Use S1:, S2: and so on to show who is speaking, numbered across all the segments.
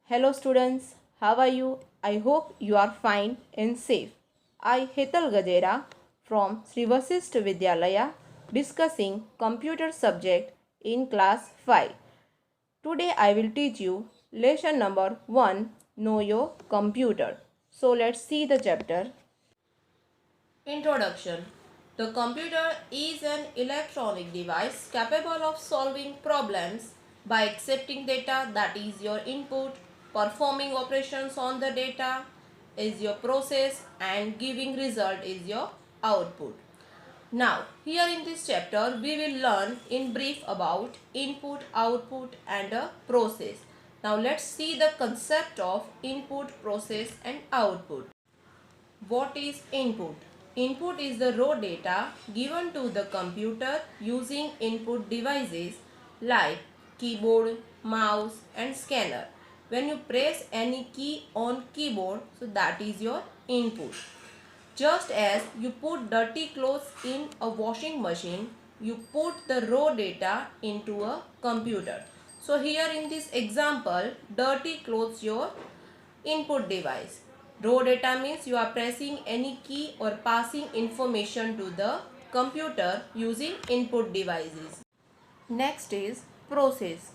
S1: Hello students, how are you? I hope you are fine and safe. I Hetal Gajera from Sri Vasisth Vidyalaya discussing computer subject in class 5. Today I will teach you lesson number 1, Know Your Computer. So let's see the chapter. Introduction. The computer is an electronic device capable of solving problems by accepting data, that is your input, performing operations on the data is your process, and giving result is your output. Now, here in this chapter, we will learn in brief about input, output and a process. Now, let's see the concept of input, process and output. What is input? Input is the raw data given to the computer using input devices like keyboard, mouse and scanner. When you press any key on keyboard, so that is your input. Just as you put dirty clothes in a washing machine, you put the raw data into a computer. So here in this example, dirty clothes your input device. Raw data means you are pressing any key or passing information to the computer using input devices. Next is process.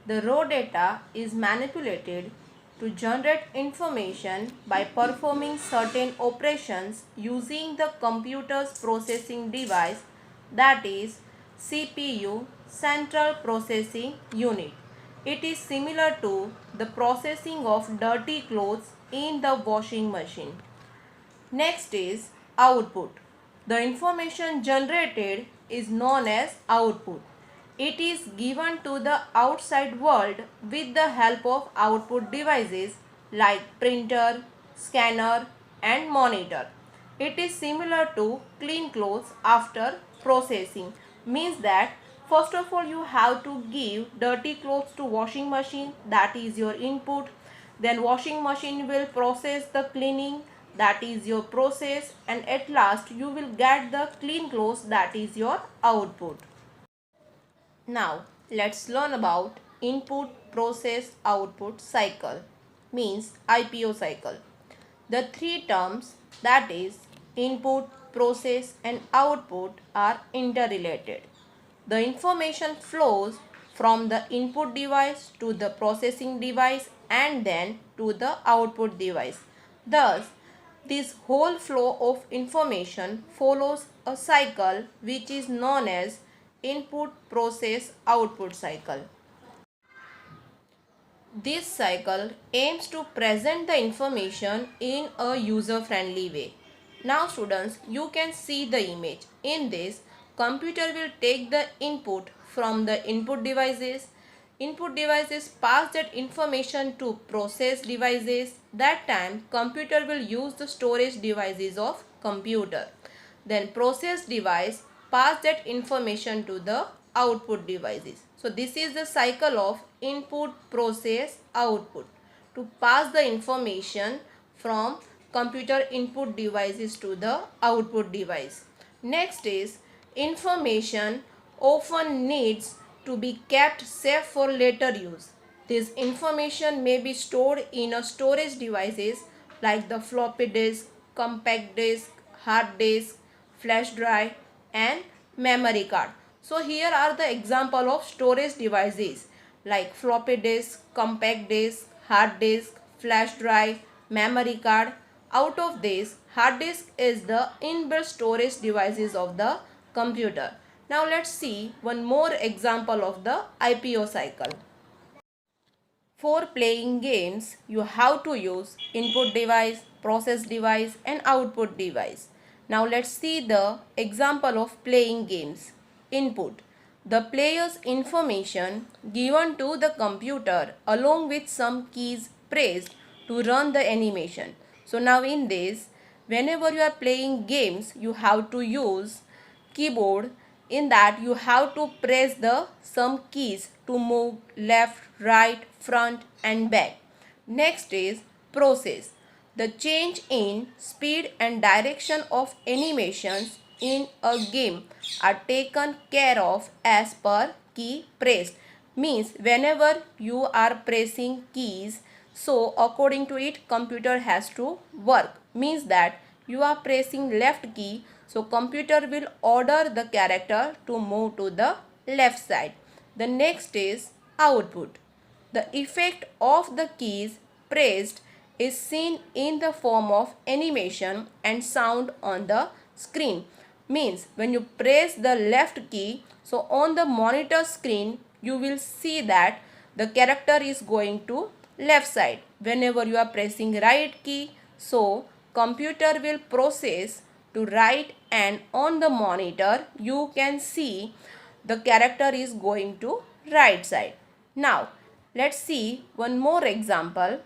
S1: The raw data is manipulated to generate information by performing certain operations using the computer's processing device, that is CPU, Central Processing Unit. It is similar to the processing of dirty clothes in the washing machine. Next is output. The information generated is known as output. It is given to the outside world with the help of output devices like printer, scanner and monitor. It is similar to clean clothes after processing. Means that first of all you have to give dirty clothes to washing machine, that is your input. Then washing machine will process the cleaning, that is your process, and at last you will get the clean clothes, that is your output. Now let's learn about input, process, output cycle, means IPO cycle. The three terms, that is input, process and output, are interrelated. The information flows from the input device to the processing device and then to the output device. Thus, this whole flow of information follows a cycle which is known as input, process, output cycle. This cycle aims to present the information in a user-friendly way. Now students, you can see the image. In this, computer will take the input from the input devices. Input devices pass that information to process devices. That time, computer will use the storage devices of computer. Then process device pass that information to the output devices. So this is the cycle of input, process, output, to pass the information from computer input devices to the output device. Next is information often needs to be kept safe for later use. This information may be stored in a storage devices like the floppy disk, compact disk, hard disk, flash drive and memory card. So here are the example of storage devices like floppy disk, compact disk, hard disk, flash drive, memory card. Out of this, hard disk is the inbuilt storage devices of the computer. Now let's see one more example of the IPO cycle. For playing games, you have to use input device, process device and output device. Now let's see the example of playing games. Input. The player's information given to the computer along with some keys pressed to run the animation. So now in this, whenever you are playing games, you have to use keyboard. In that you have to press the some keys to move left, right, front and back. Next is process. The change in speed and direction of animations in a game are taken care of as per key pressed. Means whenever you are pressing keys, So according to it, computer has to work. Means that you are pressing left key, so computer will order the character to move to the left side. The next is output. The effect of the keys pressed is seen in the form of animation and sound on the screen. Means when you press the left key, so on the monitor screen you will see that the character is going to left side. Whenever you are pressing right key, so computer will process to right, and on the monitor you can see the character is going to right side. Now let's see one more example.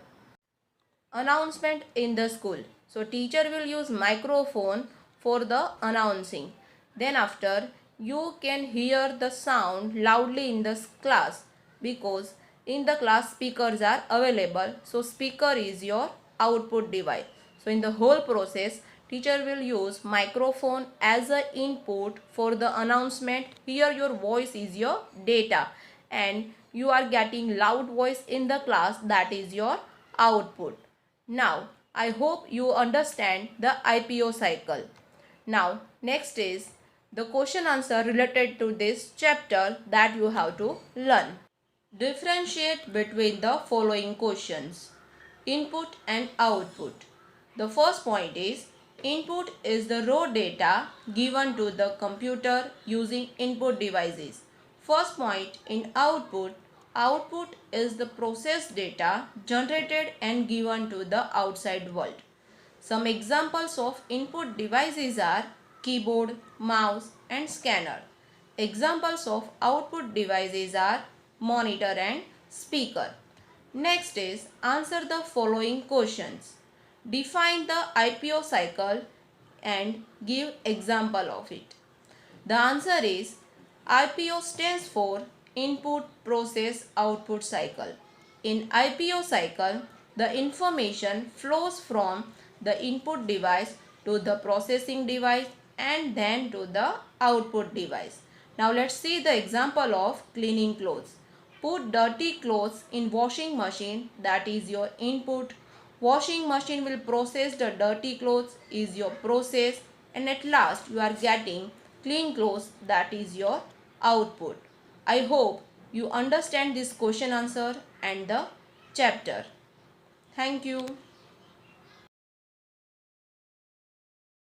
S1: Announcement in the school. So teacher will use microphone for the announcing. Then after, you can hear the sound loudly in the class, because in the class speakers are available. So speaker is your output device. So in the whole process, teacher will use microphone as a input for the announcement. Here your voice is your data, and you are getting loud voice in the class, that is your output. Now, I hope you understand the IPO cycle. Now, next is the question answer related to this chapter that you have to learn. Differentiate between the following questions: input and output. The first point is input is the raw data given to the computer using input devices. First point in output, output is the processed data generated and given to the outside world. Some examples of input devices are keyboard, mouse and scanner. Examples of output devices are monitor and speaker. Next is answer the following questions. Define the IPO cycle and give example of it. The answer is IPO stands for input process output cycle. In IPO cycle, the information flows from the input device to the processing device and then to the output device. Now let's see the example of cleaning clothes. Put dirty clothes in washing machine, that is your input. Washing machine will process the dirty clothes, is your process, and at last you are getting clean clothes, that is your output. I hope you understand this question answer and the chapter. Thank you.